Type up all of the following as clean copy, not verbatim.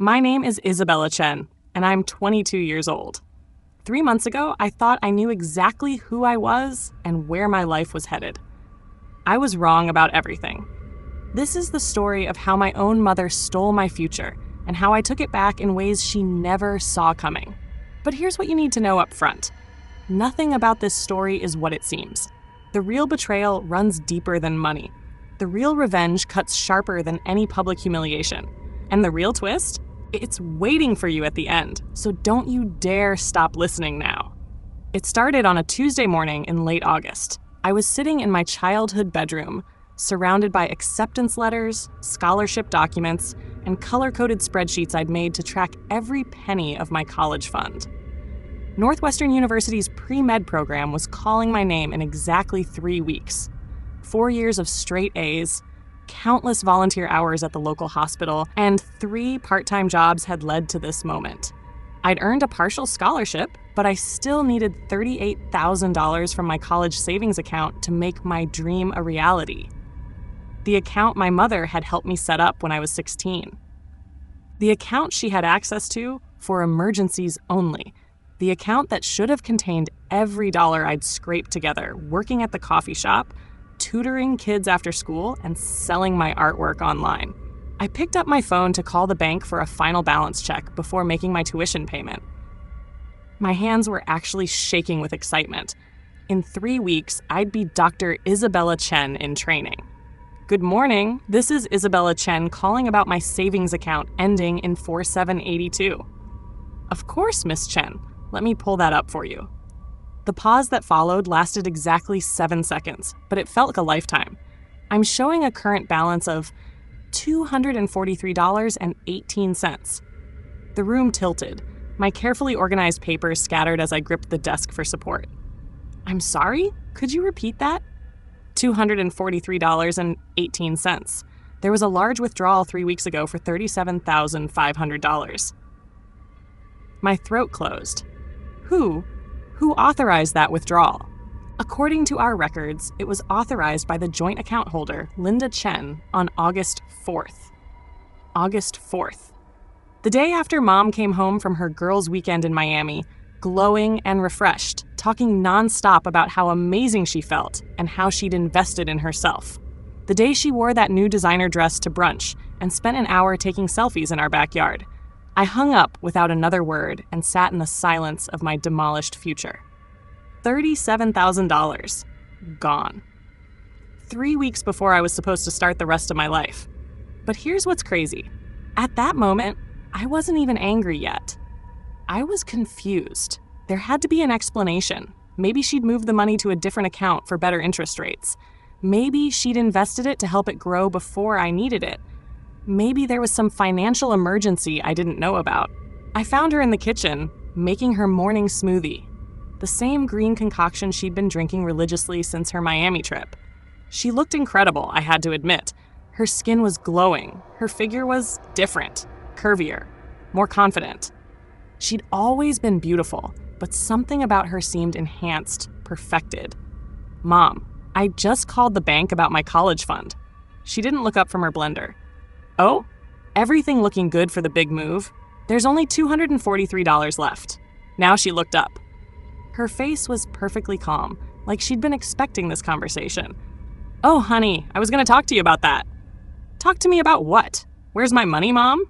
My name is Isabella Chen, and I'm 22 years old. 3 months ago, I thought I knew exactly who I was and where my life was headed. I was wrong about everything. This is the story of how my own mother stole my future and how I took it back in ways she never saw coming. But here's what you need to know up front. Nothing about this story is what it seems. The real betrayal runs deeper than money. The real revenge cuts sharper than any public humiliation. And the real twist? It's waiting for you at the end, so don't you dare stop listening now. It started on a Tuesday morning in late August. I was sitting in my childhood bedroom, surrounded by acceptance letters, scholarship documents, and color-coded spreadsheets I'd made to track every penny of my college fund. Northwestern University's pre-med program was calling my name in exactly 3 weeks. 4 years of straight A's, countless volunteer hours at the local hospital, and 3 part-time jobs had led to this moment. I'd earned a partial scholarship, but I still needed $38,000 from my college savings account to make my dream a reality. The account my mother had helped me set up when I was 16. The account she had access to for emergencies only. The account that should have contained every dollar I'd scraped together working at the coffee shop, tutoring kids after school, and selling my artwork online. I picked up my phone to call the bank for a final balance check before making my tuition payment. My hands were actually shaking with excitement. In 3 weeks, I'd be Dr. Isabella Chen in training. Good morning, this is Isabella Chen calling about my savings account ending in 4782. Of course, Miss Chen. Let me pull that up for you. The pause that followed lasted exactly 7 seconds, but it felt like a lifetime. I'm showing a current balance of $243.18. The room tilted, my carefully organized papers scattered as I gripped the desk for support. I'm sorry? Could you repeat that? $243.18. There was a large withdrawal 3 weeks ago for $37,500. My throat closed. Who authorized that withdrawal? According to our records, it was authorized by the joint account holder, Linda Chen, on August 4th. August 4th. The day after Mom came home from her girls' weekend in Miami, glowing and refreshed, talking nonstop about how amazing she felt and how she'd invested in herself. The day she wore that new designer dress to brunch and spent an hour taking selfies in our backyard. I hung up without another word and sat in the silence of my demolished future. $37,000. Gone. 3 weeks before I was supposed to start the rest of my life. But here's what's crazy. At that moment, I wasn't even angry yet. I was confused. There had to be an explanation. Maybe she'd moved the money to a different account for better interest rates. Maybe she'd invested it to help it grow before I needed it. Maybe there was some financial emergency I didn't know about. I found her in the kitchen, making her morning smoothie. The same green concoction she'd been drinking religiously since her Miami trip. She looked incredible, I had to admit. Her skin was glowing. Her figure was different, curvier, more confident. She'd always been beautiful, but something about her seemed enhanced, perfected. Mom, I just called the bank about my college fund. She didn't look up from her blender. Oh, everything looking good for the big move. There's only $243 left. Now she looked up. Her face was perfectly calm, like she'd been expecting this conversation. Oh, honey, I was going to talk to you about that. Talk to me about what? Where's my money, Mom?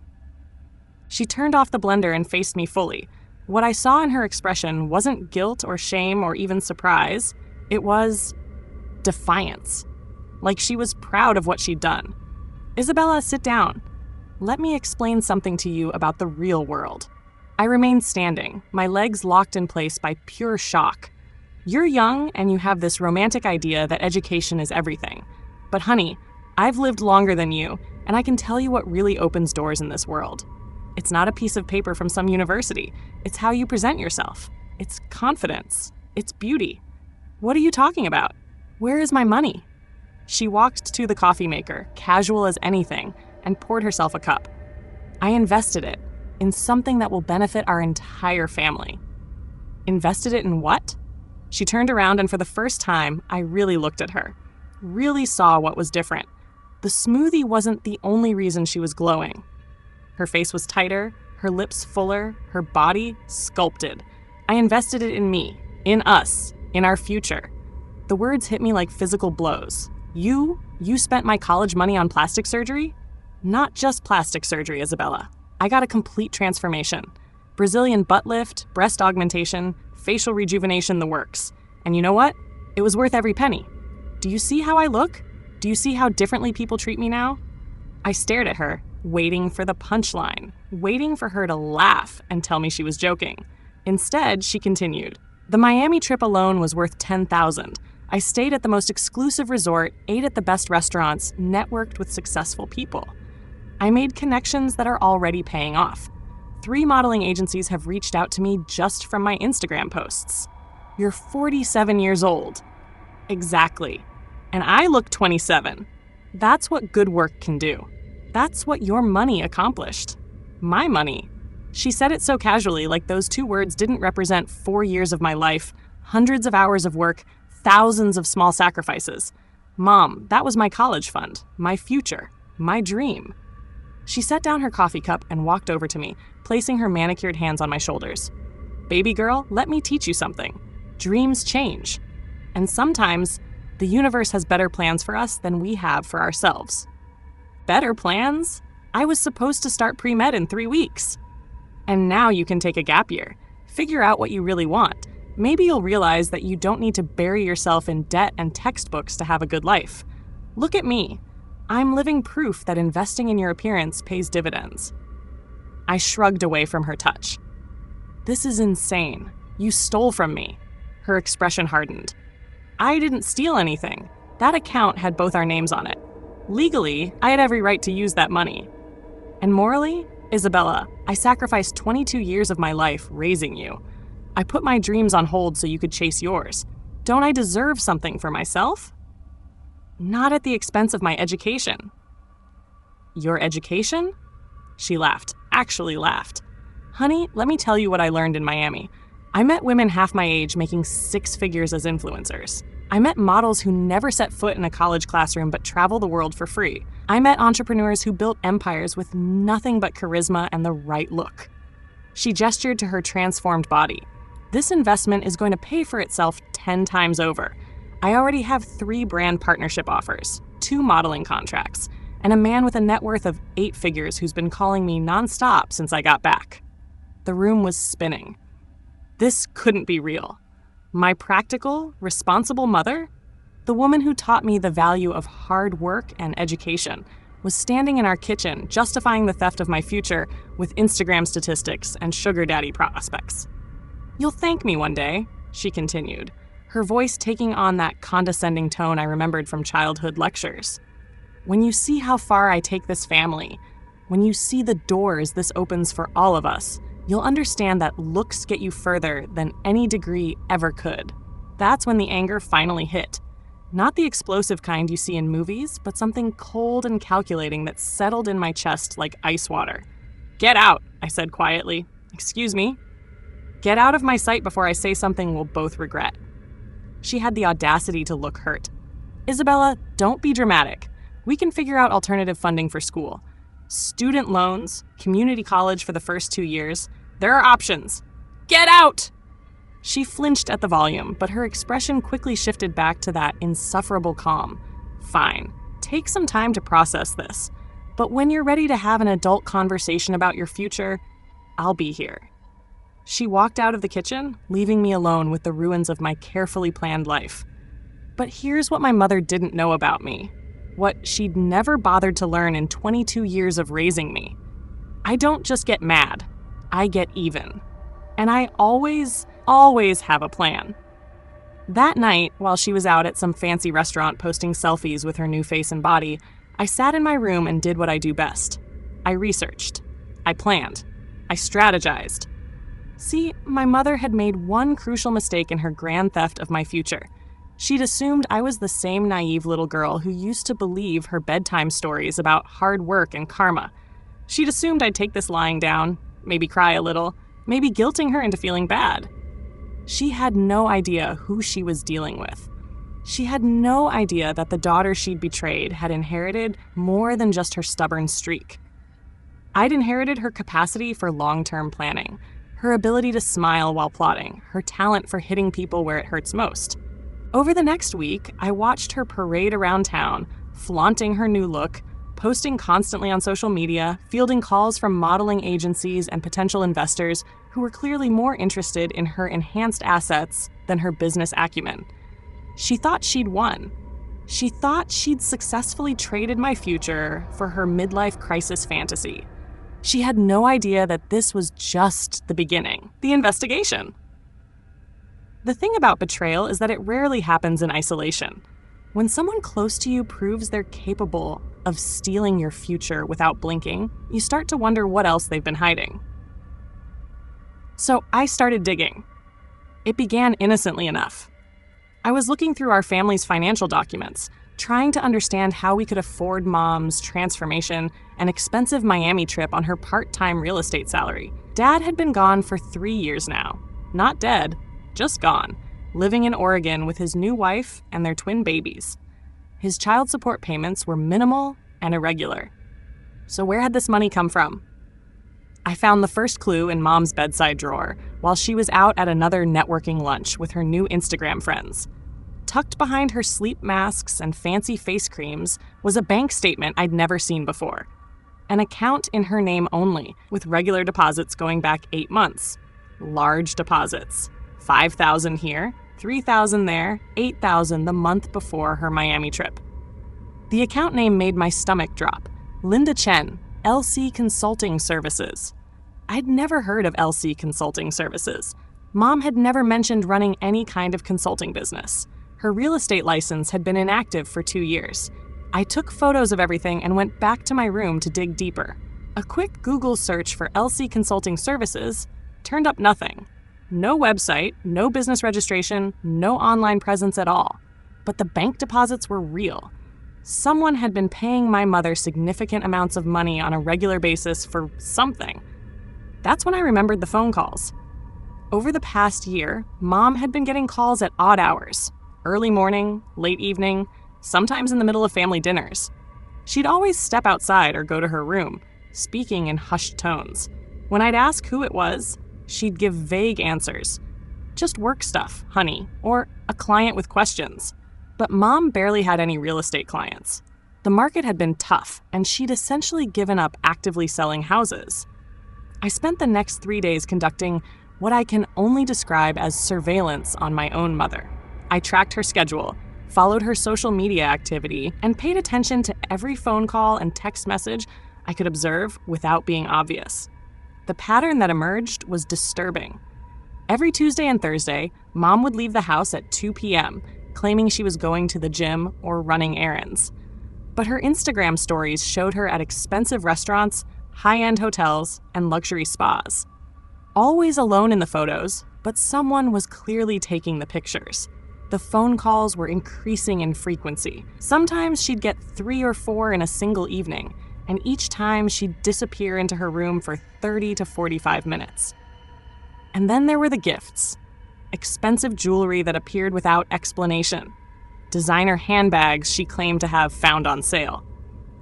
She turned off the blender and faced me fully. What I saw in her expression wasn't guilt or shame or even surprise. It was defiance. Like she was proud of what she'd done. Isabella, sit down. Let me explain something to you about the real world. I remained standing, my legs locked in place by pure shock. You're young and you have this romantic idea that education is everything. But honey, I've lived longer than you, and I can tell you what really opens doors in this world. It's not a piece of paper from some university. It's how you present yourself. It's confidence. It's beauty. What are you talking about? Where is my money? She walked to the coffee maker, casual as anything, and poured herself a cup. I invested it in something that will benefit our entire family. Invested it in what? She turned around, and for the first time, I really looked at her. Really saw what was different. The smoothie wasn't the only reason she was glowing. Her face was tighter, her lips fuller, her body sculpted. I invested it in me, in us, in our future. The words hit me like physical blows. You spent my college money on plastic surgery? Not just plastic surgery, Isabella. I got a complete transformation. Brazilian butt lift, breast augmentation, facial rejuvenation, the works. And you know what? It was worth every penny. Do you see how I look? Do you see how differently people treat me now? I stared at her, waiting for the punchline, waiting for her to laugh and tell me she was joking. Instead, she continued, "The Miami trip alone was worth $10,000. I stayed at the most exclusive resort, ate at the best restaurants, networked with successful people. I made connections that are already paying off. 3 modeling agencies have reached out to me just from my Instagram posts. You're 47 years old." Exactly. And I look 27. That's what good work can do. That's what your money accomplished. My money. She said it so casually, like those 2 words didn't represent 4 years of my life, hundreds of hours of work, thousands of small sacrifices. Mom, that was my college fund, my future, my dream. She set down her coffee cup and walked over to me, placing her manicured hands on my shoulders. "Baby girl, let me teach you something. Dreams change. And sometimes, the universe has better plans for us than we have for ourselves." Better plans? I was supposed to start pre-med in 3 weeks. And now you can take a gap year. Figure out what you really want. Maybe you'll realize that you don't need to bury yourself in debt and textbooks to have a good life. Look at me. I'm living proof that investing in your appearance pays dividends. I shrugged away from her touch. "This is insane. You stole from me." Her expression hardened. "I didn't steal anything. That account had both our names on it. Legally, I had every right to use that money. And morally, Isabella, I sacrificed 22 years of my life raising you. I put my dreams on hold so you could chase yours. Don't I deserve something for myself? Not at the expense of my education." "Your education?" She laughed, actually laughed. "Honey, let me tell you what I learned in Miami. I met women half my age making 6 figures as influencers. I met models who never set foot in a college classroom but travel the world for free. I met entrepreneurs who built empires with nothing but charisma and the right look." She gestured to her transformed body. "This investment is going to pay for itself 10 times over. I already have 3 brand partnership offers, 2 modeling contracts, and a man with a net worth of 8 figures who's been calling me nonstop since I got back." The room was spinning. This couldn't be real. My practical, responsible mother, the woman who taught me the value of hard work and education, was standing in our kitchen justifying the theft of my future with Instagram statistics and sugar daddy prospects. "You'll thank me one day," she continued, her voice taking on that condescending tone I remembered from childhood lectures. "When you see how far I take this family, when you see the doors this opens for all of us, you'll understand that looks get you further than any degree ever could." That's when the anger finally hit. Not the explosive kind you see in movies, but something cold and calculating that settled in my chest like ice water. "Get out," I said quietly. "Excuse me?" "Get out of my sight before I say something we'll both regret." She had the audacity to look hurt. "Isabella, don't be dramatic. We can figure out alternative funding for school. Student loans, community college for the first 2 years. There are options. Get out!" She flinched at the volume, but her expression quickly shifted back to that insufferable calm. "Fine. Take some time to process this. But when you're ready to have an adult conversation about your future, I'll be here." She walked out of the kitchen, leaving me alone with the ruins of my carefully planned life. But here's what my mother didn't know about me. What she'd never bothered to learn in 22 years of raising me. I don't just get mad. I get even. And I always have a plan. That night, while she was out at some fancy restaurant posting selfies with her new face and body, I sat in my room and did what I do best. I researched. I planned. I strategized. See, my mother had made one crucial mistake in her grand theft of my future. She'd assumed I was the same naive little girl who used to believe her bedtime stories about hard work and karma. She'd assumed I'd take this lying down, maybe cry a little, maybe guilting her into feeling bad. She had no idea who she was dealing with. She had no idea that the daughter she'd betrayed had inherited more than just her stubborn streak. I'd inherited her capacity for long-term planning, her ability to smile while plotting, her talent for hitting people where it hurts most. Over the next week, I watched her parade around town, flaunting her new look, posting constantly on social media, fielding calls from modeling agencies and potential investors who were clearly more interested in her enhanced assets than her business acumen. She thought she'd won. She thought she'd successfully traded my future for her midlife crisis fantasy. She had no idea that this was just the beginning, the investigation. The thing about betrayal is that it rarely happens in isolation. When someone close to you proves they're capable of stealing your future without blinking, you start to wonder what else they've been hiding. So I started digging. It began innocently enough. I was looking through our family's financial documents, trying to understand how we could afford Mom's transformation and expensive Miami trip on her part-time real estate salary. Dad had been gone for 3 years now. Not dead, just gone, living in Oregon with his new wife and their twin babies. His child support payments were minimal and irregular. So where had this money come from? I found the first clue in Mom's bedside drawer while she was out at another networking lunch with her new Instagram friends. Tucked behind her sleep masks and fancy face creams was a bank statement I'd never seen before. An account in her name only, with regular deposits going back 8 months. Large deposits. $5,000 here, $3,000 there, $8,000 the month before her Miami trip. The account name made my stomach drop. Linda Chen, LC Consulting Services. I'd never heard of LC Consulting Services. Mom had never mentioned running any kind of consulting business. Her real estate license had been inactive for 2 years. I took photos of everything and went back to my room to dig deeper. A quick Google search for LC Consulting Services turned up nothing. No website, no business registration, no online presence at all. But the bank deposits were real. Someone had been paying my mother significant amounts of money on a regular basis for something. That's when I remembered the phone calls. Over the past year, Mom had been getting calls at odd hours. Early morning, late evening, sometimes in the middle of family dinners. She'd always step outside or go to her room, speaking in hushed tones. When I'd ask who it was, she'd give vague answers. Just work stuff, honey, or a client with questions. But Mom barely had any real estate clients. The market had been tough, and she'd essentially given up actively selling houses. I spent the next 3 days conducting what I can only describe as surveillance on my own mother. I tracked her schedule, followed her social media activity, and paid attention to every phone call and text message I could observe without being obvious. The pattern that emerged was disturbing. Every Tuesday and Thursday, Mom would leave the house at 2 p.m., claiming she was going to the gym or running errands. But her Instagram stories showed her at expensive restaurants, high-end hotels, and luxury spas. Always alone in the photos, but someone was clearly taking the pictures. The phone calls were increasing in frequency. Sometimes she'd get 3 or 4 in a single evening, and each time she'd disappear into her room for 30 to 45 minutes. And then there were the gifts. Expensive jewelry that appeared without explanation. Designer handbags she claimed to have found on sale.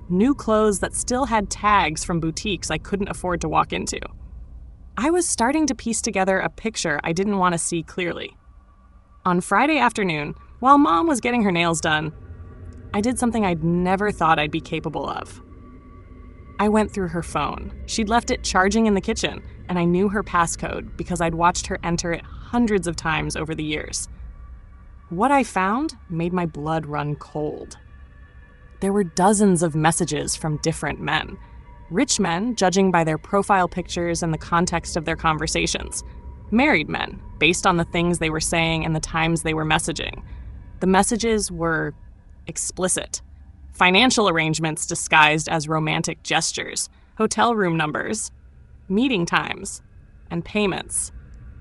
New clothes that still had tags from boutiques I couldn't afford to walk into. I was starting to piece together a picture I didn't want to see clearly. On Friday afternoon, while Mom was getting her nails done, I did something I'd never thought I'd be capable of. I went through her phone. She'd left it charging in the kitchen, and I knew her passcode because I'd watched her enter it hundreds of times over the years. What I found made my blood run cold. There were dozens of messages from different men. Rich men, judging by their profile pictures and the context of their conversations. Married men, based on the things they were saying and the times they were messaging. The messages were explicit. Financial arrangements disguised as romantic gestures, hotel room numbers, meeting times, and payments.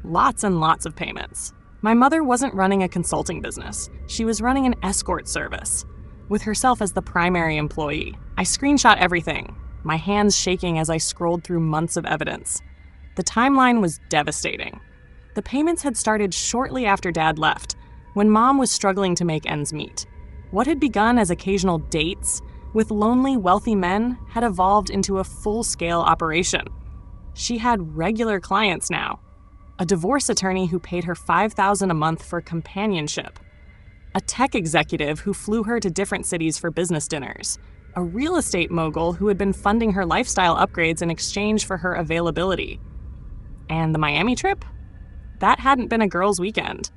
Lots and lots of payments. My mother wasn't running a consulting business. She was running an escort service, with herself as the primary employee. I screenshot everything, my hands shaking as I scrolled through months of evidence. The timeline was devastating. The payments had started shortly after Dad left, when Mom was struggling to make ends meet. What had begun as occasional dates with lonely, wealthy men had evolved into a full-scale operation. She had regular clients now. A divorce attorney who paid her $5,000 a month for companionship. A tech executive who flew her to different cities for business dinners. A real estate mogul who had been funding her lifestyle upgrades in exchange for her availability. And the Miami trip? That hadn't been a girl's weekend.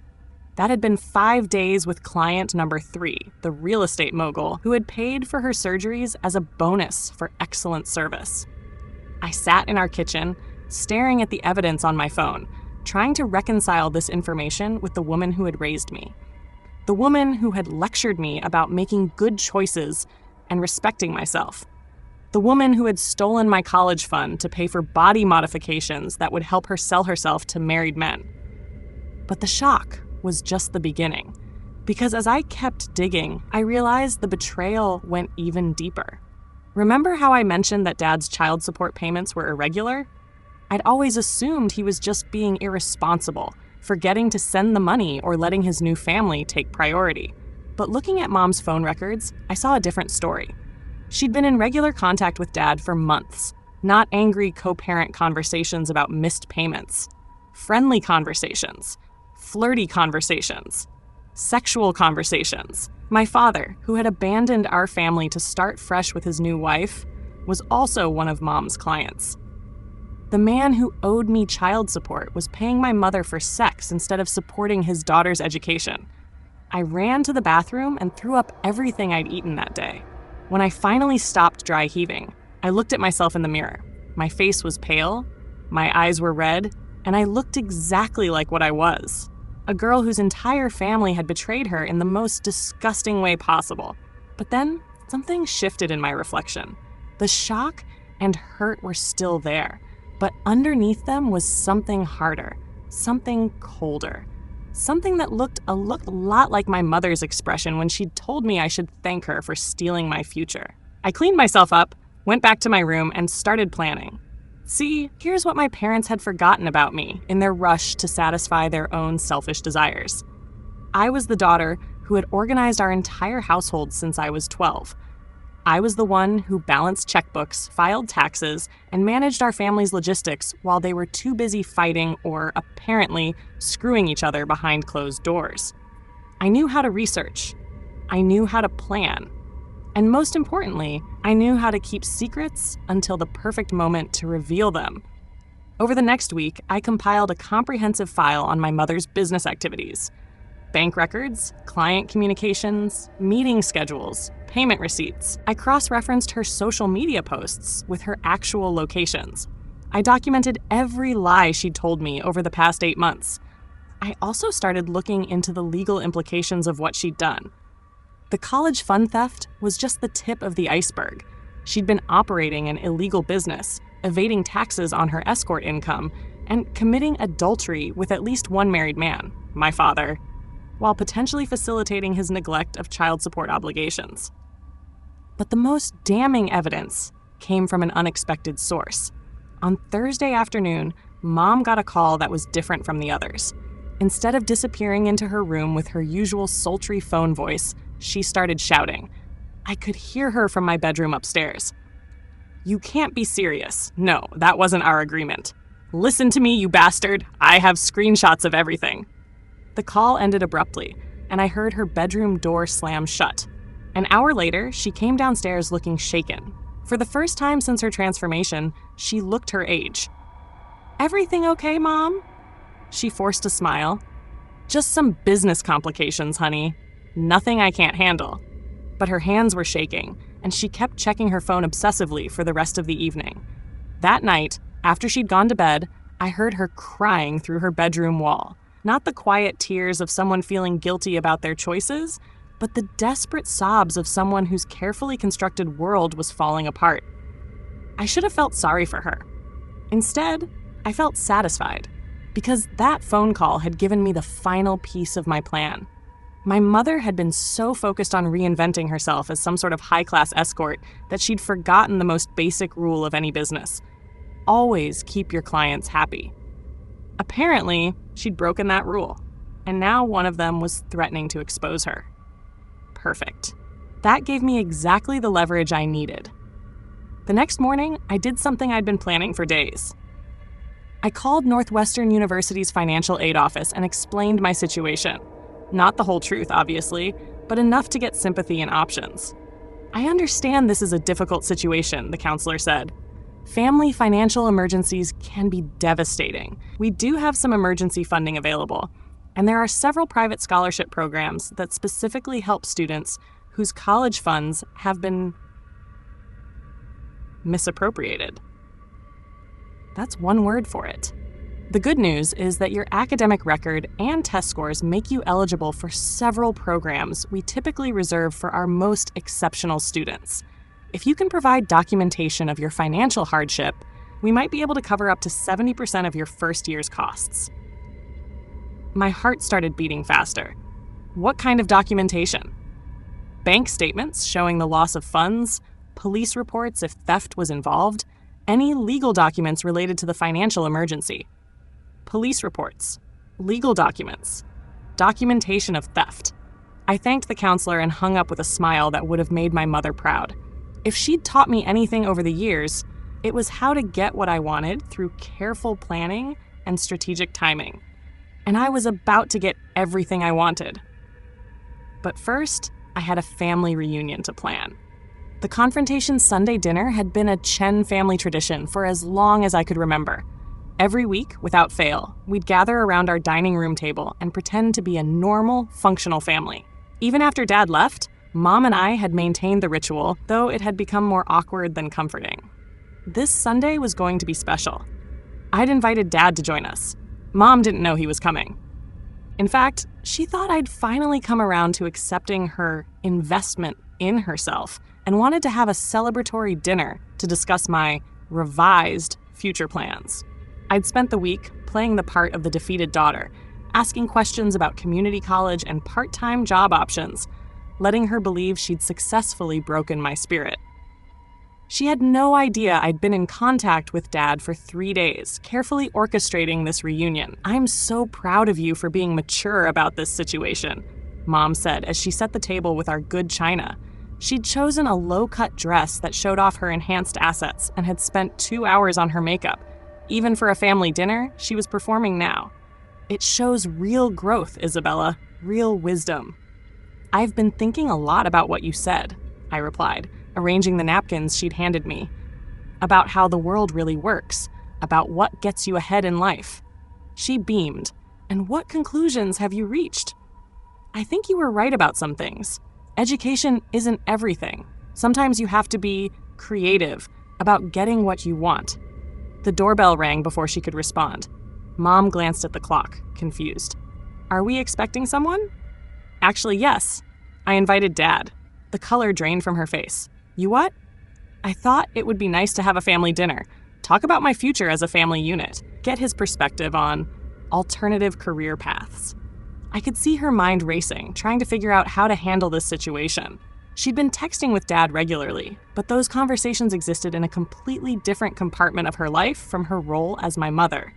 That had been 5 days with client number 3, the real estate mogul, who had paid for her surgeries as a bonus for excellent service. I sat in our kitchen, staring at the evidence on my phone, trying to reconcile this information with the woman who had raised me. The woman who had lectured me about making good choices and respecting myself. The woman who had stolen my college fund to pay for body modifications that would help her sell herself to married men. But the shock was just the beginning, because as I kept digging, I realized the betrayal went even deeper. Remember how I mentioned that Dad's child support payments were irregular? I'd always assumed he was just being irresponsible, forgetting to send the money or letting his new family take priority. But looking at Mom's phone records, I saw a different story. She'd been in regular contact with Dad for months, not angry co-parent conversations about missed payments. Friendly conversations, flirty conversations, sexual conversations. My father, who had abandoned our family to start fresh with his new wife, was also one of Mom's clients. The man who owed me child support was paying my mother for sex instead of supporting his daughter's education. I ran to the bathroom and threw up everything I'd eaten that day. When I finally stopped dry heaving, I looked at myself in the mirror. My face was pale, my eyes were red, and I looked exactly like what I was. A girl whose entire family had betrayed her in the most disgusting way possible. But then, something shifted in my reflection. The shock and hurt were still there, but underneath them was something harder, something colder, something that looked a lot like my mother's expression when she'd told me I should thank her for stealing my future. I cleaned myself up, went back to my room, and started planning. See, here's what my parents had forgotten about me in their rush to satisfy their own selfish desires. I was the daughter who had organized our entire household since I was 12. I was the one who balanced checkbooks, filed taxes, and managed our family's logistics while they were too busy fighting or, apparently, screwing each other behind closed doors. I knew how to research. I knew how to plan. And most importantly, I knew how to keep secrets until the perfect moment to reveal them. Over the next week, I compiled a comprehensive file on my mother's business activities. Bank records, client communications, meeting schedules, payment receipts. I cross-referenced her social media posts with her actual locations. I documented every lie she'd told me over the past 8 months. I also started looking into the legal implications of what she'd done. The college fund theft was just the tip of the iceberg. She'd been operating an illegal business, evading taxes on her escort income, and committing adultery with at least one married man, my father, while potentially facilitating his neglect of child support obligations. But the most damning evidence came from an unexpected source. On Thursday afternoon, Mom got a call that was different from the others. Instead of disappearing into her room with her usual sultry phone voice, she started shouting. I could hear her from my bedroom upstairs. You can't be serious. No, that wasn't our agreement. Listen to me, you bastard. I have screenshots of everything. The call ended abruptly, and I heard her bedroom door slam shut. An hour later, she came downstairs looking shaken. For the first time since her transformation, she looked her age. Everything okay, Mom? She forced a smile. Just some business complications, honey. Nothing I can't handle. But her hands were shaking, and she kept checking her phone obsessively for the rest of the evening. That night, after she'd gone to bed, I heard her crying through her bedroom wall. Not the quiet tears of someone feeling guilty about their choices, but the desperate sobs of someone whose carefully constructed world was falling apart. I should have felt sorry for her. Instead, I felt satisfied, because that phone call had given me the final piece of my plan. My mother had been so focused on reinventing herself as some sort of high-class escort that she'd forgotten the most basic rule of any business. Always keep your clients happy. Apparently, she'd broken that rule, and now one of them was threatening to expose her. Perfect. That gave me exactly the leverage I needed. The next morning, I did something I'd been planning for days. I called Northwestern University's financial aid office and explained my situation. Not the whole truth, obviously, but enough to get sympathy and options. I understand this is a difficult situation, the counselor said. Family financial emergencies can be devastating. We do have some emergency funding available, and there are several private scholarship programs that specifically help students whose college funds have been misappropriated. That's one word for it. The good news is that your academic record and test scores make you eligible for several programs we typically reserve for our most exceptional students. If you can provide documentation of your financial hardship, we might be able to cover up to 70% of your first year's costs. My heart started beating faster. What kind of documentation? Bank statements showing the loss of funds, police reports if theft was involved, any legal documents related to the financial emergency. Police reports, legal documents, documentation of theft. I thanked the counselor and hung up with a smile that would have made my mother proud. If she'd taught me anything over the years, it was how to get what I wanted through careful planning and strategic timing. And I was about to get everything I wanted. But first, I had a family reunion to plan. The Confrontation Sunday dinner had been a Chen family tradition for as long as I could remember. Every week, without fail, we'd gather around our dining room table and pretend to be a normal, functional family. Even after Dad left, Mom and I had maintained the ritual, though it had become more awkward than comforting. This Sunday was going to be special. I'd invited Dad to join us. Mom didn't know he was coming. In fact, she thought I'd finally come around to accepting her investment in herself and wanted to have a celebratory dinner to discuss my revised future plans. I'd spent the week playing the part of the defeated daughter, asking questions about community college and part-time job options, letting her believe she'd successfully broken my spirit. She had no idea I'd been in contact with Dad for 3 days, carefully orchestrating this reunion. "I'm so proud of you for being mature about this situation," Mom said as she set the table with our good china. She'd chosen a low-cut dress that showed off her enhanced assets and had spent 2 hours on her makeup. Even for a family dinner, she was performing now. "It shows real growth, Isabella, real wisdom." "I've been thinking a lot about what you said," I replied, arranging the napkins she'd handed me. "About how the world really works, about what gets you ahead in life." She beamed. "And what conclusions have you reached?" "I think you were right about some things. Education isn't everything. Sometimes you have to be creative about getting what you want." The doorbell rang before she could respond. Mom glanced at the clock, confused. "Are we expecting someone?" "Actually, yes. I invited Dad." The color drained from her face. "You what?" "I thought it would be nice to have a family dinner, talk about my future as a family unit, get his perspective on alternative career paths." I could see her mind racing, trying to figure out how to handle this situation. She'd been texting with Dad regularly, but those conversations existed in a completely different compartment of her life from her role as my mother.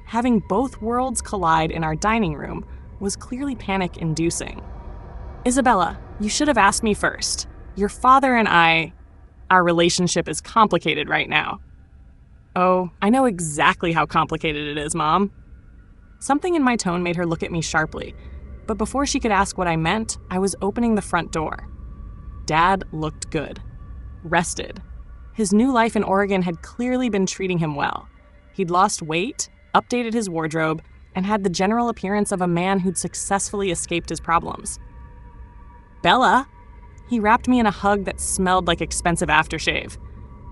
Having both worlds collide in our dining room was clearly panic-inducing. "Isabella, you should have asked me first. Your father and our relationship is complicated right now." "Oh, I know exactly how complicated it is, Mom." Something in my tone made her look at me sharply, but before she could ask what I meant, I was opening the front door. Dad looked good. Rested. His new life in Oregon had clearly been treating him well. He'd lost weight, updated his wardrobe, and had the general appearance of a man who'd successfully escaped his problems. "Bella!" He wrapped me in a hug that smelled like expensive aftershave.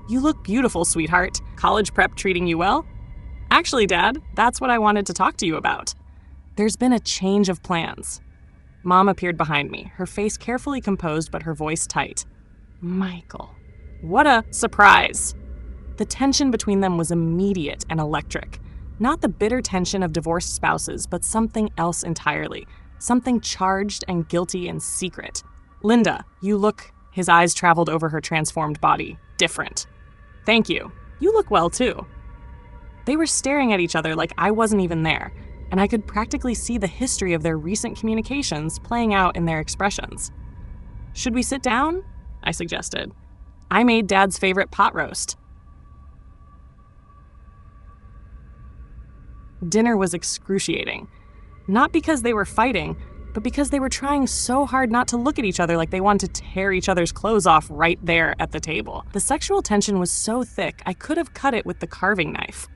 "You look beautiful, sweetheart. College prep treating you well?" "Actually, Dad, that's what I wanted to talk to you about. There's been a change of plans." Mom appeared behind me, her face carefully composed but her voice tight. "Michael." What a surprise! The tension between them was immediate and electric. Not the bitter tension of divorced spouses, but something else entirely. Something charged and guilty and secret. "Linda, you look..." His eyes traveled over her transformed body. "Different." "Thank you. You look well, too." They were staring at each other like I wasn't even there, and I could practically see the history of their recent communications playing out in their expressions. Should we sit down? I suggested. I made Dad's favorite pot roast. Dinner was excruciating. Not because they were fighting, but because they were trying so hard not to look at each other like they wanted to tear each other's clothes off right there at the table. The sexual tension was so thick, I could have cut it with the carving knife.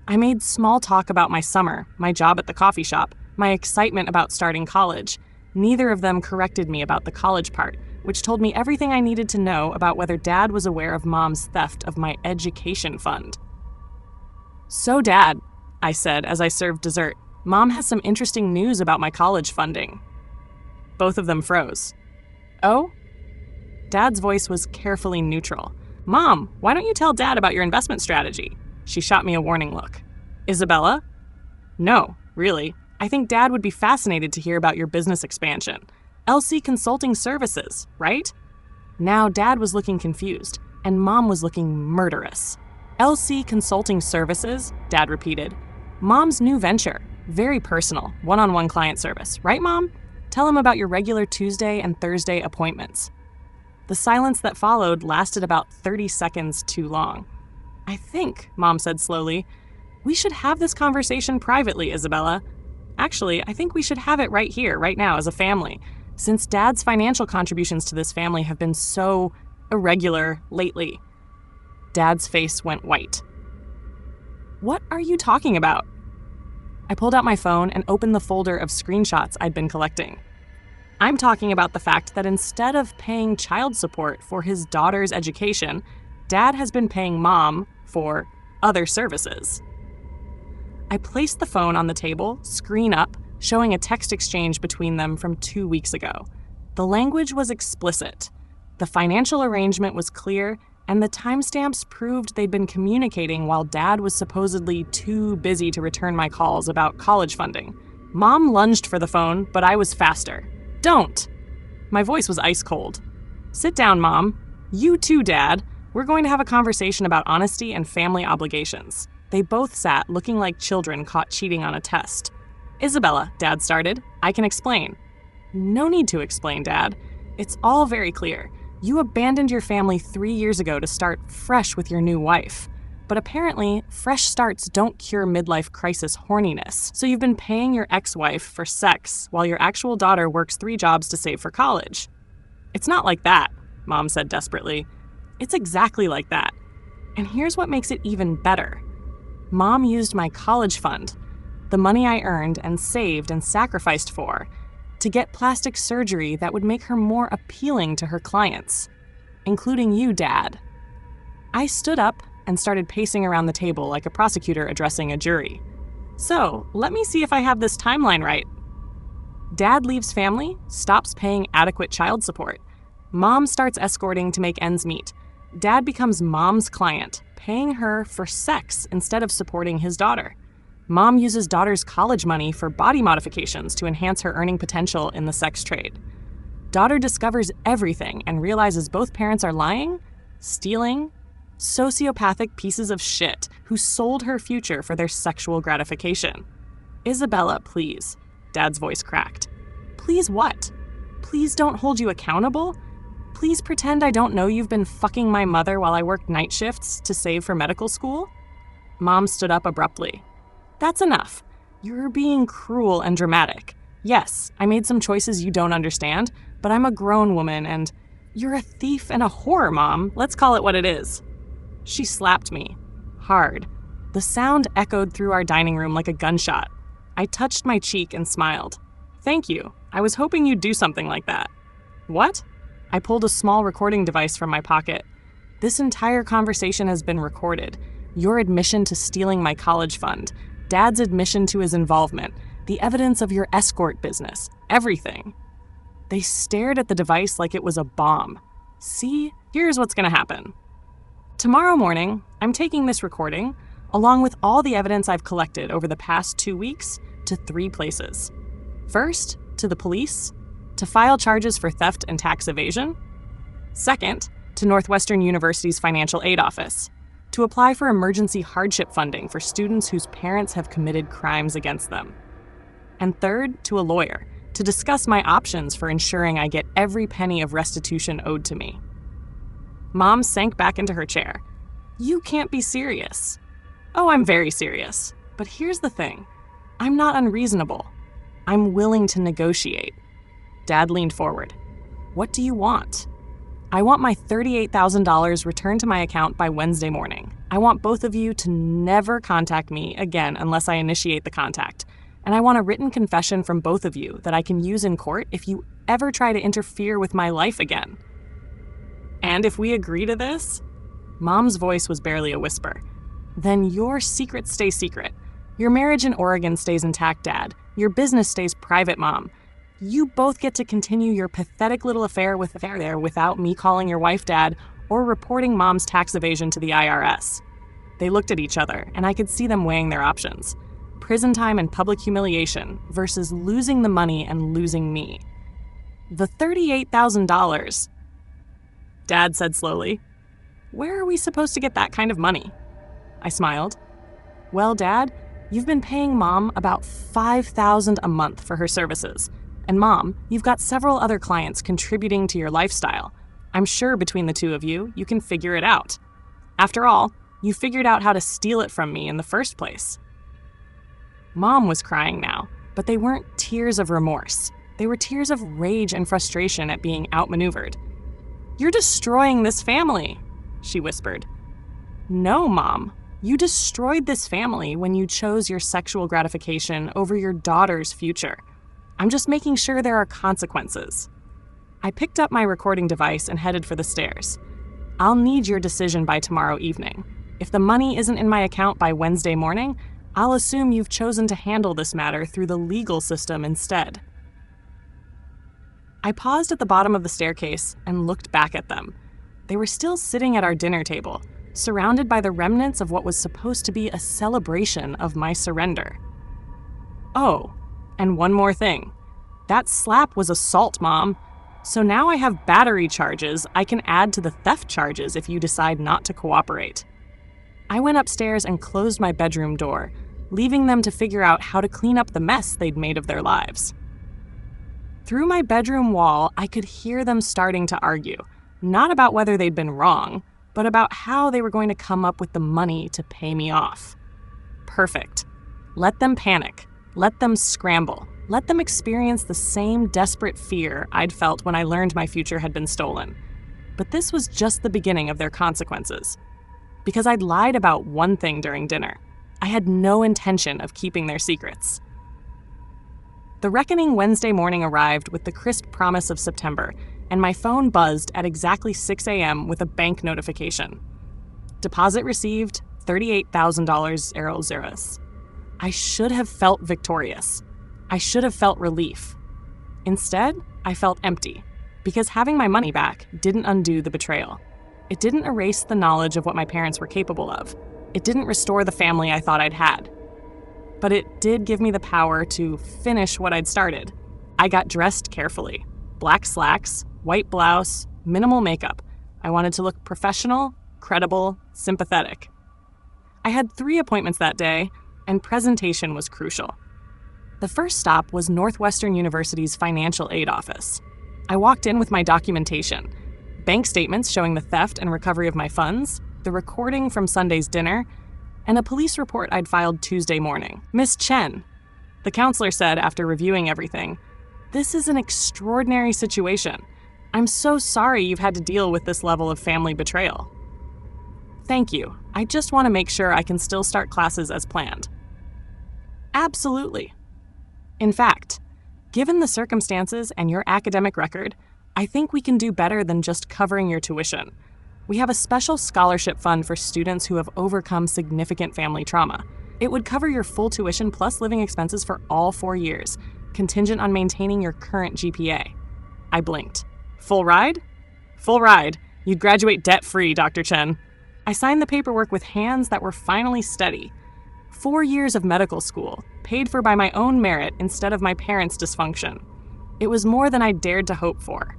I made small talk about my summer, my job at the coffee shop, my excitement about starting college. Neither of them corrected me about the college part, which told me everything I needed to know about whether Dad was aware of Mom's theft of my education fund. "So, Dad," I said as I served dessert, "Mom has some interesting news about my college funding." Both of them froze. "Oh?" Dad's voice was carefully neutral. "Mom, why don't you tell Dad about your investment strategy?" She shot me a warning look. "Isabella?" "No, really. I think Dad would be fascinated to hear about your business expansion. LC Consulting Services, right?" Now Dad was looking confused, and Mom was looking murderous. "LC Consulting Services?" Dad repeated. "Mom's new venture. Very personal, one-on-one client service. Right, Mom? Tell him about your regular Tuesday and Thursday appointments." The silence that followed lasted about 30 seconds too long. "I think," Mom said slowly, "we should have this conversation privately, Isabella. Actually, I think we should have it right here, right now, as a family, since Dad's financial contributions to this family have been so irregular lately." Dad's face went white. "What are you talking about?" I pulled out my phone and opened the folder of screenshots I'd been collecting. "I'm talking about the fact that instead of paying child support for his daughter's education, Dad has been paying Mom for other services." I placed the phone on the table, screen up, showing a text exchange between them from 2 weeks ago. The language was explicit. The financial arrangement was clear, and the timestamps proved they'd been communicating while Dad was supposedly too busy to return my calls about college funding. Mom lunged for the phone, but I was faster. "Don't!" My voice was ice cold. "Sit down, Mom. You too, Dad. We're going to have a conversation about honesty and family obligations." They both sat looking like children caught cheating on a test. "Isabella," Dad started, "I can explain." "No need to explain, Dad. It's all very clear. You abandoned your family 3 years ago to start fresh with your new wife. But apparently, fresh starts don't cure midlife crisis horniness. So you've been paying your ex-wife for sex while your actual daughter works 3 jobs to save for college." "It's not like that," Mom said desperately. "It's exactly like that. And here's what makes it even better. Mom used my college fund, the money I earned and saved and sacrificed for, to get plastic surgery that would make her more appealing to her clients, including you, Dad." I stood up and started pacing around the table like a prosecutor addressing a jury. "So, let me see if I have this timeline right. Dad leaves family, stops paying adequate child support. Mom starts escorting to make ends meet. Dad becomes Mom's client, paying her for sex instead of supporting his daughter. Mom uses daughter's college money for body modifications to enhance her earning potential in the sex trade. Daughter discovers everything and realizes both parents are lying, stealing, sociopathic pieces of shit who sold her future for their sexual gratification." "Isabella, please," Dad's voice cracked. "Please what? Please don't hold you accountable? Please pretend I don't know you've been fucking my mother while I worked night shifts to save for medical school?" Mom stood up abruptly. "That's enough. You're being cruel and dramatic. Yes, I made some choices you don't understand, but I'm a grown woman and you're a thief and a whore, Mom. Let's call it what it is." She slapped me. Hard. The sound echoed through our dining room like a gunshot. I touched my cheek and smiled. "Thank you. I was hoping you'd do something like that." "What?" I pulled a small recording device from my pocket. "This entire conversation has been recorded. Your admission to stealing my college fund, Dad's admission to his involvement, the evidence of your escort business, everything." They stared at the device like it was a bomb. "See, here's what's going to happen. Tomorrow morning, I'm taking this recording, along with all the evidence I've collected over the past 2 weeks, to 3 places. First, to the police, to file charges for theft and tax evasion. Second, to Northwestern University's financial aid office, to apply for emergency hardship funding for students whose parents have committed crimes against them. And third, to a lawyer, to discuss my options for ensuring I get every penny of restitution owed to me. Mom sank back into her chair. "You can't be serious." "Oh, I'm very serious. But here's the thing. I'm not unreasonable. I'm willing to negotiate." Dad leaned forward. "What do you want?" "I want my $38,000 returned to my account by Wednesday morning. I want both of you to never contact me again unless I initiate the contact. And I want a written confession from both of you that I can use in court if you ever try to interfere with my life again." "And if we agree to this?" Mom's voice was barely a whisper. "Then your secrets stay secret. Your marriage in Oregon stays intact, Dad. Your business stays private, Mom. You both get to continue your pathetic little affair without me calling your wife, Dad, or reporting Mom's tax evasion to the IRS." They looked at each other, and I could see them weighing their options. Prison time and public humiliation versus losing the money and losing me. "The $38,000, Dad said slowly. "Where are we supposed to get that kind of money?" I smiled. "Well, Dad, you've been paying Mom about $5,000 a month for her services. And Mom, you've got several other clients contributing to your lifestyle. I'm sure between the two of you, you can figure it out. After all, you figured out how to steal it from me in the first place." Mom was crying now, but they weren't tears of remorse. They were tears of rage and frustration at being outmaneuvered. "You're destroying this family," she whispered. "No, Mom. You destroyed this family when you chose your sexual gratification over your daughter's future. I'm just making sure there are consequences." I picked up my recording device and headed for the stairs. "I'll need your decision by tomorrow evening. If the money isn't in my account by Wednesday morning, I'll assume you've chosen to handle this matter through the legal system instead." I paused at the bottom of the staircase and looked back at them. They were still sitting at our dinner table, surrounded by the remnants of what was supposed to be a celebration of my surrender. "Oh, and one more thing. That slap was assault, Mom. So now I have battery charges I can add to the theft charges if you decide not to cooperate." I went upstairs and closed my bedroom door, leaving them to figure out how to clean up the mess they'd made of their lives. Through my bedroom wall, I could hear them starting to argue, not about whether they'd been wrong, but about how they were going to come up with the money to pay me off. Perfect. Let them panic. Let them scramble. Let them experience the same desperate fear I'd felt when I learned my future had been stolen. But this was just the beginning of their consequences. Because I'd lied about one thing during dinner. I had no intention of keeping their secrets. The reckoning Wednesday morning arrived with the crisp promise of September, and my phone buzzed at exactly 6 a.m. with a bank notification. Deposit received, $38,000 Zeros. I should have felt victorious. I should have felt relief. Instead, I felt empty, because having my money back didn't undo the betrayal. It didn't erase the knowledge of what my parents were capable of. It didn't restore the family I thought I'd had. But it did give me the power to finish what I'd started. I got dressed carefully. Black slacks, white blouse, minimal makeup. I wanted to look professional, credible, sympathetic. I had 3 appointments that day, and presentation was crucial. The first stop was Northwestern University's financial aid office. I walked in with my documentation, bank statements showing the theft and recovery of my funds, the recording from Sunday's dinner, and a police report I'd filed Tuesday morning. "Miss Chen," the counselor said after reviewing everything, "this is an extraordinary situation. I'm so sorry you've had to deal with this level of family betrayal." "Thank you. I just want to make sure I can still start classes as planned." "Absolutely. In fact, given the circumstances and your academic record, I think we can do better than just covering your tuition. We have a special scholarship fund for students who have overcome significant family trauma. It would cover your full tuition plus living expenses for all 4 years, contingent on maintaining your current GPA." I blinked. "Full ride?" "Full ride. You'd graduate debt-free, Dr. Chen." I signed the paperwork with hands that were finally steady. 4 years of medical school, paid for by my own merit instead of my parents' dysfunction. It was more than I dared to hope for.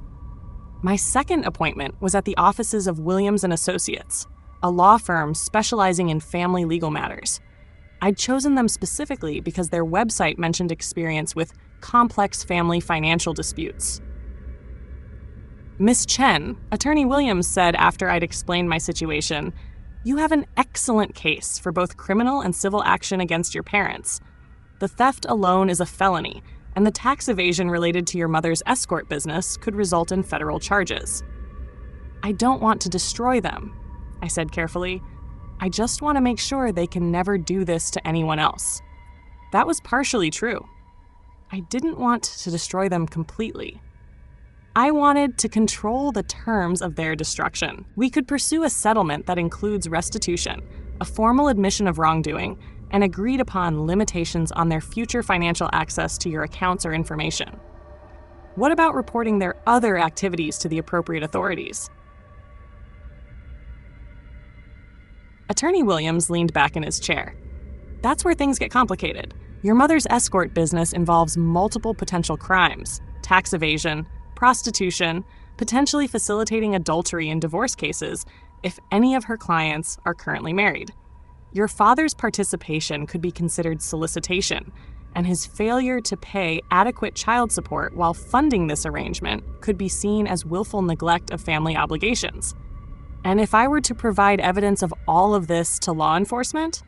My second appointment was at the offices of Williams & Associates, a law firm specializing in family legal matters. I'd chosen them specifically because their website mentioned experience with complex family financial disputes. Miss Chen, Attorney Williams said after I'd explained my situation, "You have an excellent case for both criminal and civil action against your parents. The theft alone is a felony, and the tax evasion related to your mother's escort business could result in federal charges." "I don't want to destroy them," I said carefully. "I just want to make sure they can never do this to anyone else." That was partially true. I didn't want to destroy them completely. I wanted to control the terms of their destruction. We could pursue a settlement that includes restitution, a formal admission of wrongdoing, and agreed upon limitations on their future financial access to your accounts or information. What about reporting their other activities to the appropriate authorities? Attorney Williams leaned back in his chair. That's where things get complicated. Your mother's escort business involves multiple potential crimes: tax evasion, prostitution, potentially facilitating adultery in divorce cases if any of her clients are currently married. Your father's participation could be considered solicitation, and his failure to pay adequate child support while funding this arrangement could be seen as willful neglect of family obligations. And if I were to provide evidence of all of this to law enforcement,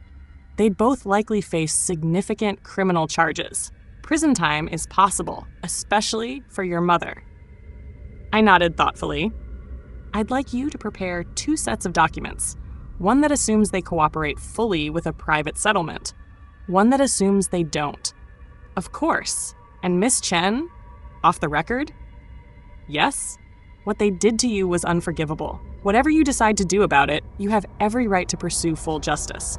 they'd both likely face significant criminal charges. Prison time is possible, especially for your mother. I nodded thoughtfully. I'd like you to prepare 2 sets of documents. One that assumes they cooperate fully with a private settlement. One that assumes they don't. Of course. And Miss Chen? Off the record? Yes? What they did to you was unforgivable. Whatever you decide to do about it, you have every right to pursue full justice.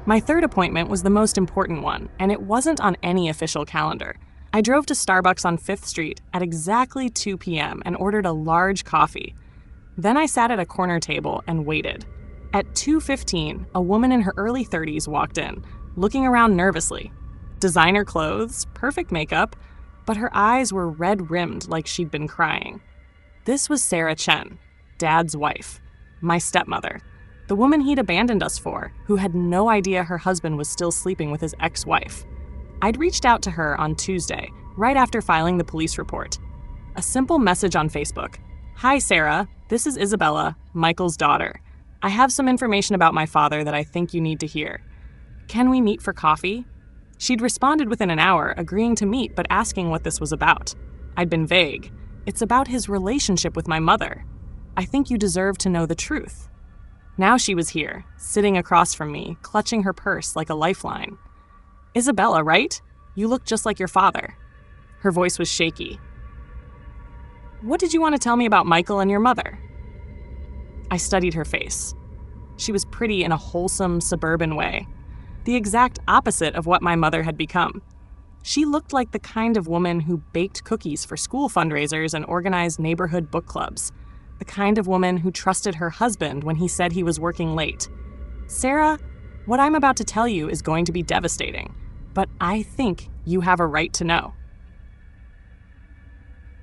My third appointment was the most important one, and it wasn't on any official calendar. I drove to Starbucks on 5th Street at exactly 2 p.m. and ordered a large coffee. Then I sat at a corner table and waited. At 2:15, a woman in her early 30s walked in, looking around nervously. Designer clothes, perfect makeup, but her eyes were red-rimmed like she'd been crying. This was Sarah Chen, Dad's wife, my stepmother, the woman he'd abandoned us for, who had no idea her husband was still sleeping with his ex-wife. I'd reached out to her on Tuesday, right after filing the police report. A simple message on Facebook. "Hi, Sarah. This is Isabella, Michael's daughter. I have some information about my father that I think you need to hear. Can we meet for coffee?" She'd responded within an hour, agreeing to meet but asking what this was about. I'd been vague. "It's about his relationship with my mother. I think you deserve to know the truth." Now she was here, sitting across from me, clutching her purse like a lifeline. "Isabella, right? You look just like your father." Her voice was shaky. "What did you want to tell me about Michael and your mother?" I studied her face. She was pretty in a wholesome, suburban way, the exact opposite of what my mother had become. She looked like the kind of woman who baked cookies for school fundraisers and organized neighborhood book clubs, the kind of woman who trusted her husband when he said he was working late. "Sarah, what I'm about to tell you is going to be devastating, but I think you have a right to know."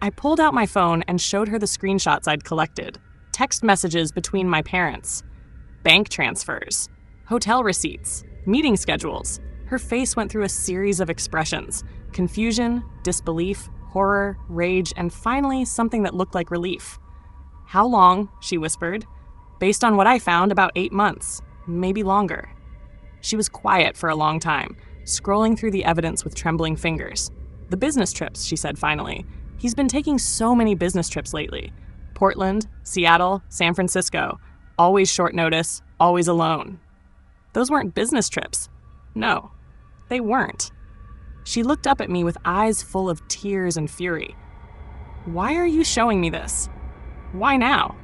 I pulled out my phone and showed her the screenshots I'd collected. Text messages between my parents, bank transfers, hotel receipts, meeting schedules. Her face went through a series of expressions: confusion, disbelief, horror, rage, and finally something that looked like relief. "How long?" she whispered. "Based on what I found, about 8 months, maybe longer." She was quiet for a long time, scrolling through the evidence with trembling fingers. "The business trips," she said finally. "He's been taking so many business trips lately. Portland, Seattle, San Francisco. Always short notice, always alone." Those weren't business trips. No, they weren't. She looked up at me with eyes full of tears and fury. "Why are you showing me this? Why now?"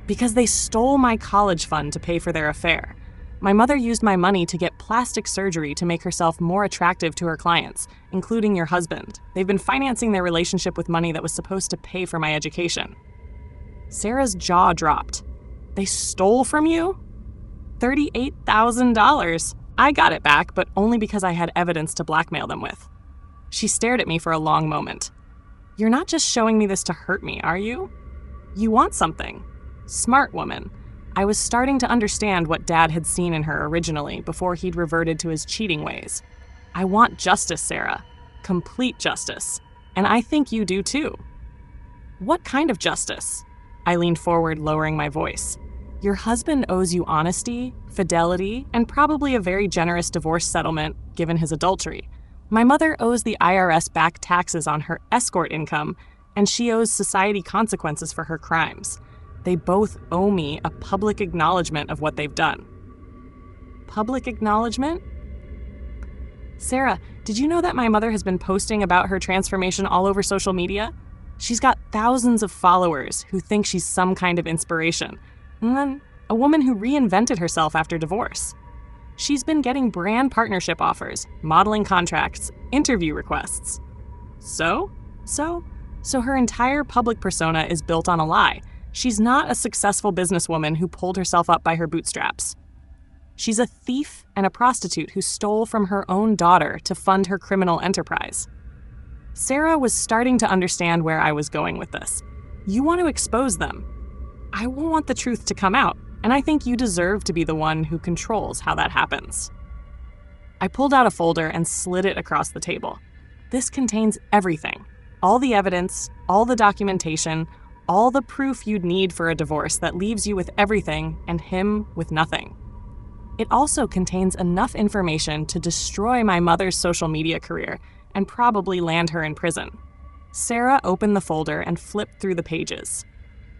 "Because they stole my college fund to pay for their affair. My mother used my money to get plastic surgery to make herself more attractive to her clients, including your husband. They've been financing their relationship with money that was supposed to pay for my education." Sarah's jaw dropped. "They stole from you?" $38,000. I got it back, but only because I had evidence to blackmail them with. She stared at me for a long moment. "You're not just showing me this to hurt me, are you? You want something. Smart woman. I was starting to understand what Dad had seen in her originally before he'd reverted to his cheating ways. I want justice, Sarah. Complete justice. And I think you do too. What kind of justice? I leaned forward, lowering my voice. Your husband owes you honesty, fidelity, and probably a very generous divorce settlement given his adultery. My mother owes the IRS back taxes on her escort income, and she owes society consequences for her crimes. They both owe me a public acknowledgement of what they've done. Public acknowledgement? Sarah, did you know that my mother has been posting about her transformation all over social media? She's got thousands of followers who think she's some kind of inspiration. And then a woman who reinvented herself after divorce. She's been getting brand partnership offers, modeling contracts, interview requests. So her entire public persona is built on a lie. She's not a successful businesswoman who pulled herself up by her bootstraps. She's a thief and a prostitute who stole from her own daughter to fund her criminal enterprise. Sarah was starting to understand where I was going with this. You want to expose them. I want the truth to come out, and I think you deserve to be the one who controls how that happens. I pulled out a folder and slid it across the table. This contains everything. All the evidence, all the documentation, all the proof you'd need for a divorce that leaves you with everything and him with nothing. It also contains enough information to destroy my mother's social media career and probably land her in prison. Sarah opened the folder and flipped through the pages.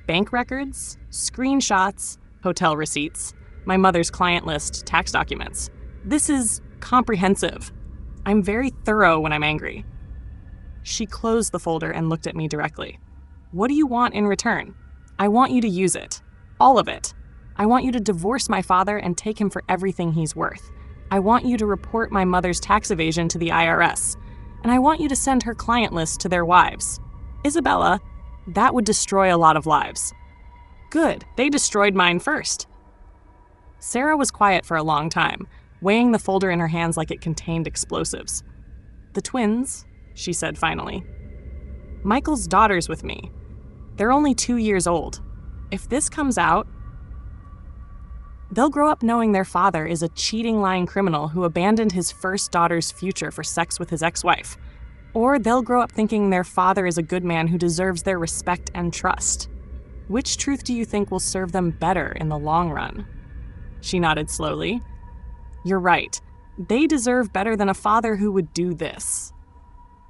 Bank records, screenshots, hotel receipts, my mother's client list, tax documents. This is comprehensive. I'm very thorough when I'm angry. She closed the folder and looked at me directly. What do you want in return? I want you to use it. All of it. I want you to divorce my father and take him for everything he's worth. I want you to report my mother's tax evasion to the IRS. And I want you to send her client list to their wives. Isabella, that would destroy a lot of lives. Good, they destroyed mine first. Sarah was quiet for a long time, weighing the folder in her hands like it contained explosives. The twins, she said finally. Michael's daughter's with me. They're only 2 years old. If this comes out, they'll grow up knowing their father is a cheating, lying criminal who abandoned his first daughter's future for sex with his ex-wife. Or they'll grow up thinking their father is a good man who deserves their respect and trust. Which truth do you think will serve them better in the long run? She nodded slowly. You're right. They deserve better than a father who would do this.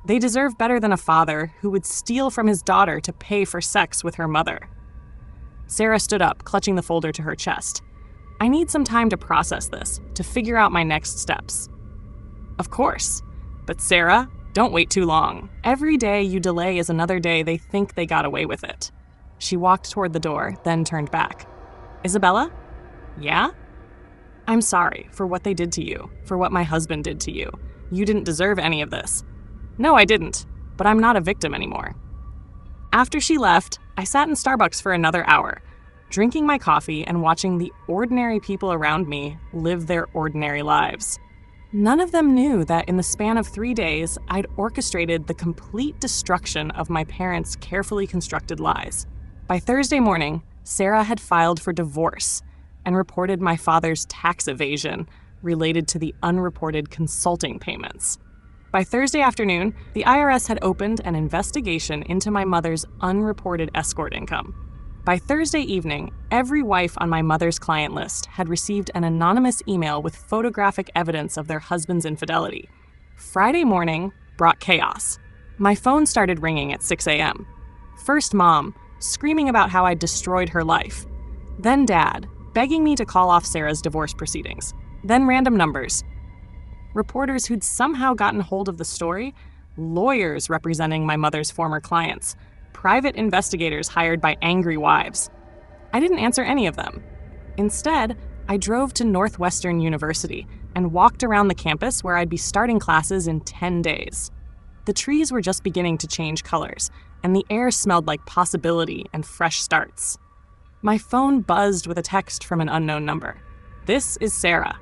They deserve better than a father who would steal from his daughter to pay for sex with her mother. Sarah stood up, clutching the folder to her chest. I need some time to process this, to figure out my next steps. Of course. But Sarah, don't wait too long. Every day you delay is another day they think they got away with it. She walked toward the door, then turned back. Isabella? Yeah? I'm sorry for what they did to you, for what my husband did to you. You didn't deserve any of this. No, I didn't, but I'm not a victim anymore. After she left, I sat in Starbucks for another hour, drinking my coffee and watching the ordinary people around me live their ordinary lives. None of them knew that in the span of 3 days, I'd orchestrated the complete destruction of my parents' carefully constructed lies. By Thursday morning, Sarah had filed for divorce and reported my father's tax evasion related to the unreported consulting payments. By Thursday afternoon, the IRS had opened an investigation into my mother's unreported escort income. By Thursday evening, every wife on my mother's client list had received an anonymous email with photographic evidence of their husband's infidelity. Friday morning brought chaos. My phone started ringing at 6 a.m. First Mom, screaming about how I'd destroyed her life. Then Dad, begging me to call off Sarah's divorce proceedings. Then random numbers. Reporters who'd somehow gotten hold of the story, lawyers representing my mother's former clients, private investigators hired by angry wives. I didn't answer any of them. Instead, I drove to Northwestern University and walked around the campus where I'd be starting classes in 10 days. The trees were just beginning to change colors, and the air smelled like possibility and fresh starts. My phone buzzed with a text from an unknown number. This is Sarah.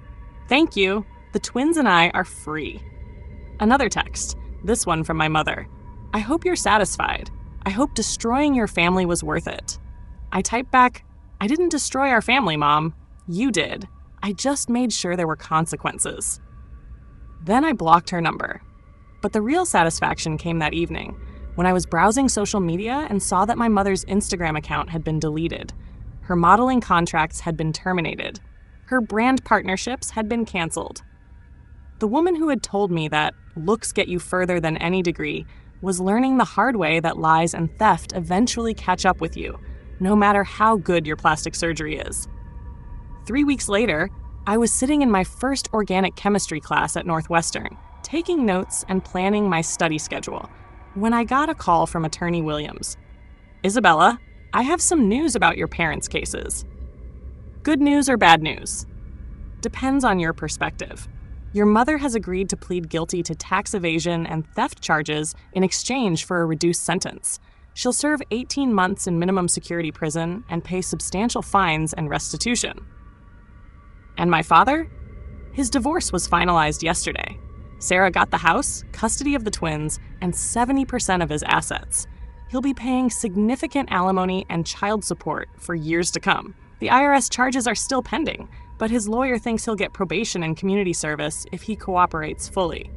Thank you. The twins and I are free. Another text, this one from my mother. I hope you're satisfied. I hope destroying your family was worth it. I typed back, I didn't destroy our family, Mom. You did. I just made sure there were consequences. Then I blocked her number. But the real satisfaction came that evening, when I was browsing social media and saw that my mother's Instagram account had been deleted. Her modeling contracts had been terminated. Her brand partnerships had been canceled. The woman who had told me that looks get you further than any degree was learning the hard way that lies and theft eventually catch up with you, no matter how good your plastic surgery is. 3 weeks later, I was sitting in my first organic chemistry class at Northwestern, taking notes and planning my study schedule, when I got a call from Attorney Williams. "Isabella, I have some news about your parents' cases." Good news or bad news? Depends on your perspective. Your mother has agreed to plead guilty to tax evasion and theft charges in exchange for a reduced sentence. She'll serve 18 months in minimum security prison and pay substantial fines and restitution. And my father? His divorce was finalized yesterday. Sarah got the house, custody of the twins, and 70% of his assets. He'll be paying significant alimony and child support for years to come. The IRS charges are still pending, but his lawyer thinks he'll get probation and community service if he cooperates fully.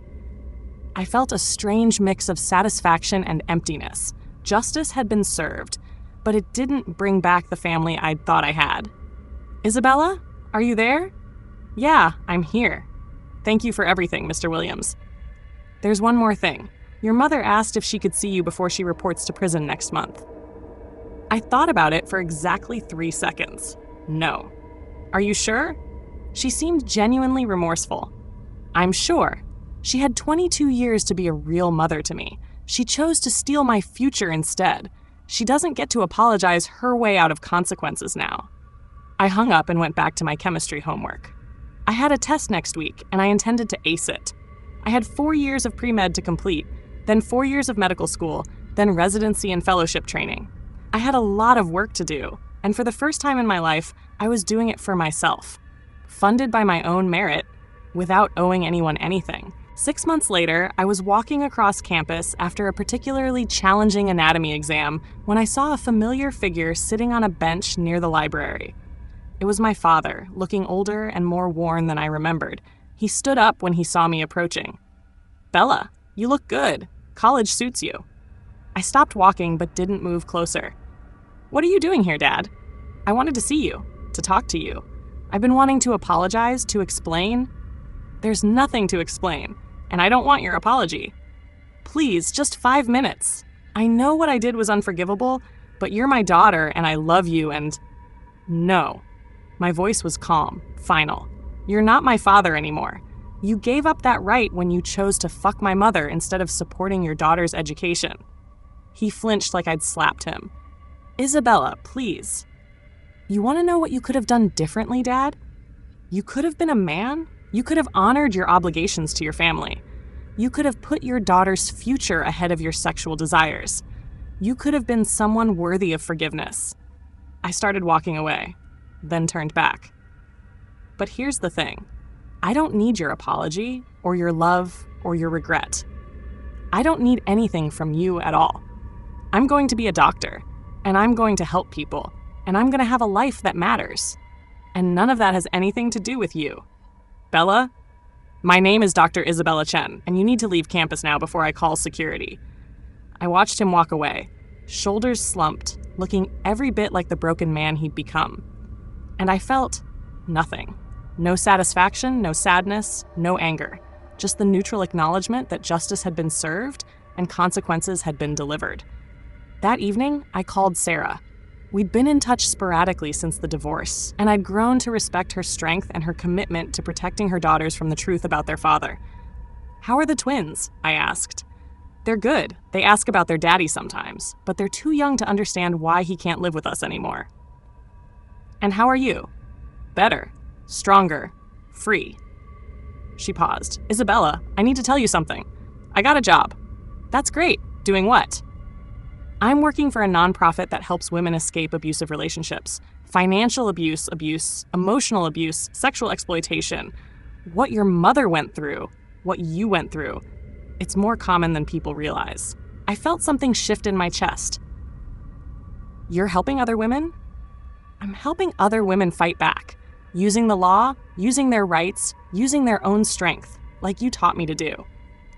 I felt a strange mix of satisfaction and emptiness. Justice had been served, but it didn't bring back the family I'd thought I had. "Isabella, are you there?" "Yeah, I'm here. Thank you for everything, Mr. Williams. There's one more thing. Your mother asked if she could see you before she reports to prison next month." I thought about it for exactly 3 seconds. No. "Are you sure?" She seemed genuinely remorseful. "I'm sure. She had 22 years to be a real mother to me. She chose to steal my future instead. She doesn't get to apologize her way out of consequences now." I hung up and went back to my chemistry homework. I had a test next week, and I intended to ace it. I had 4 years of pre-med to complete, then 4 years of medical school, then residency and fellowship training. I had a lot of work to do, and for the first time in my life, I was doing it for myself, funded by my own merit, without owing anyone anything. 6 months later, I was walking across campus after a particularly challenging anatomy exam when I saw a familiar figure sitting on a bench near the library. It was my father, looking older and more worn than I remembered. He stood up when he saw me approaching. "Bella, you look good. College suits you." I stopped walking but didn't move closer. "What are you doing here, Dad?" "I wanted to see you, to talk to you. I've been wanting to apologize, to explain." "There's nothing to explain, and I don't want your apology. Please, just 5 minutes. I know what I did was unforgivable, but you're my daughter and I love you and—" "No." My voice was calm, final. "You're not my father anymore. You gave up that right when you chose to fuck my mother instead of supporting your daughter's education." He flinched like I'd slapped him. "Isabella, please." "You want to know what you could have done differently, Dad? You could have been a man. You could have honored your obligations to your family. You could have put your daughter's future ahead of your sexual desires. You could have been someone worthy of forgiveness." I started walking away, then turned back. But here's the thing. I don't need your apology, or your love, or your regret. I don't need anything from you at all. I'm going to be a doctor, and I'm going to help people, and I'm going to have a life that matters. And none of that has anything to do with you. Bella, my name is Dr. Isabella Chen, and you need to leave campus now before I call security. I watched him walk away, shoulders slumped, looking every bit like the broken man he'd become. And I felt nothing. No satisfaction, no sadness, no anger. Just the neutral acknowledgement that justice had been served and consequences had been delivered. That evening, I called Sarah. We'd been in touch sporadically since the divorce, and I'd grown to respect her strength and her commitment to protecting her daughters from the truth about their father. "How are the twins?" I asked. "They're good. They ask about their daddy sometimes, but they're too young to understand why he can't live with us anymore." "And how are you?" "Better. Stronger. Free." She paused. "Isabella, I need to tell you something. I got a job." "That's great. Doing what?" "I'm working for a nonprofit that helps women escape abusive relationships. Financial abuse, emotional abuse, sexual exploitation. What your mother went through, what you went through. It's more common than people realize." I felt something shift in my chest. "You're helping other women?" I'm helping other women fight back, using the law, using their rights, using their own strength, like you taught me to do.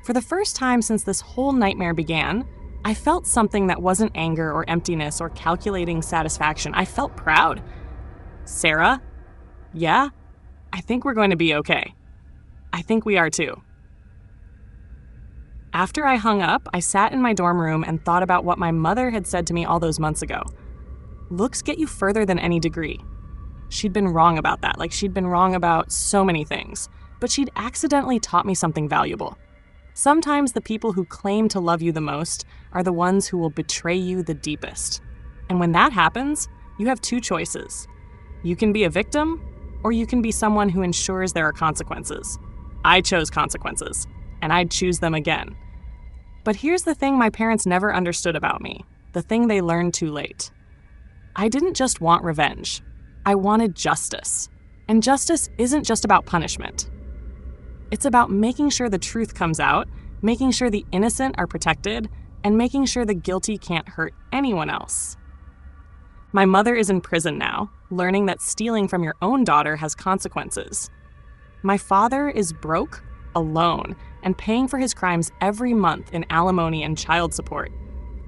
For the first time since this whole nightmare began, I felt something that wasn't anger or emptiness or calculating satisfaction. I felt proud. Sarah, yeah, I think we're going to be okay. I think we are too. After I hung up, I sat in my dorm room and thought about what my mother had said to me all those months ago. Looks get you further than any degree. She'd been wrong about that, like she'd been wrong about so many things, but she'd accidentally taught me something valuable. Sometimes the people who claim to love you the most are the ones who will betray you the deepest. And when that happens, you have two choices. You can be a victim, or you can be someone who ensures there are consequences. I chose consequences, and I'd choose them again. But here's the thing my parents never understood about me, the thing they learned too late. I didn't just want revenge. I wanted justice. And justice isn't just about punishment. It's about making sure the truth comes out, making sure the innocent are protected, and making sure the guilty can't hurt anyone else. My mother is in prison now, learning that stealing from your own daughter has consequences. My father is broke, alone, and paying for his crimes every month in alimony and child support.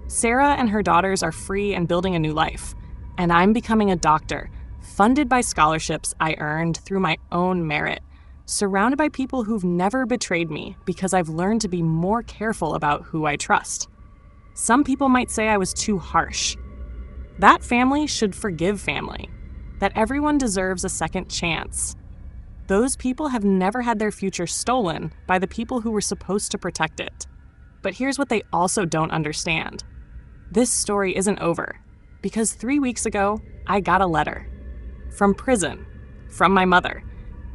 Sarah and her daughters are free and building a new life, and I'm becoming a doctor, funded by scholarships I earned through my own merit, surrounded by people who've never betrayed me because I've learned to be more careful about who I trust. Some people might say I was too harsh. That family should forgive family, that everyone deserves a second chance. Those people have never had their future stolen by the people who were supposed to protect it. But here's what they also don't understand. This story isn't over, because 3 weeks ago, I got a letter. From prison, from my mother.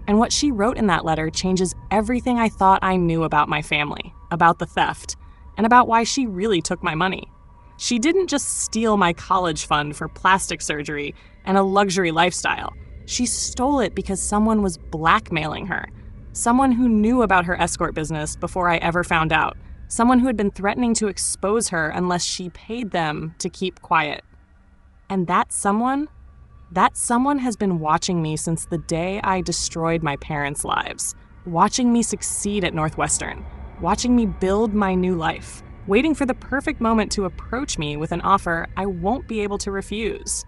And what she wrote in that letter changes everything I thought I knew about my family, about the theft, and about why she really took my money. She didn't just steal my college fund for plastic surgery and a luxury lifestyle. She stole it because someone was blackmailing her. Someone who knew about her escort business before I ever found out. Someone who had been threatening to expose her unless she paid them to keep quiet. And that someone has been watching me since the day I destroyed my parents' lives, watching me succeed at Northwestern, watching me build my new life, waiting for the perfect moment to approach me with an offer I won't be able to refuse.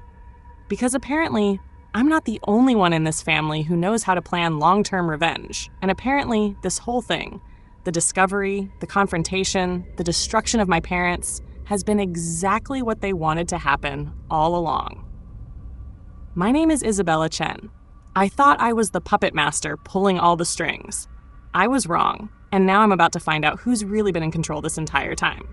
Because apparently, I'm not the only one in this family who knows how to plan long-term revenge, and apparently this whole thing, the discovery, the confrontation, the destruction of my parents, has been exactly what they wanted to happen all along. My name is Isabella Chen. I thought I was the puppet master pulling all the strings. I was wrong, and now I'm about to find out who's really been in control this entire time.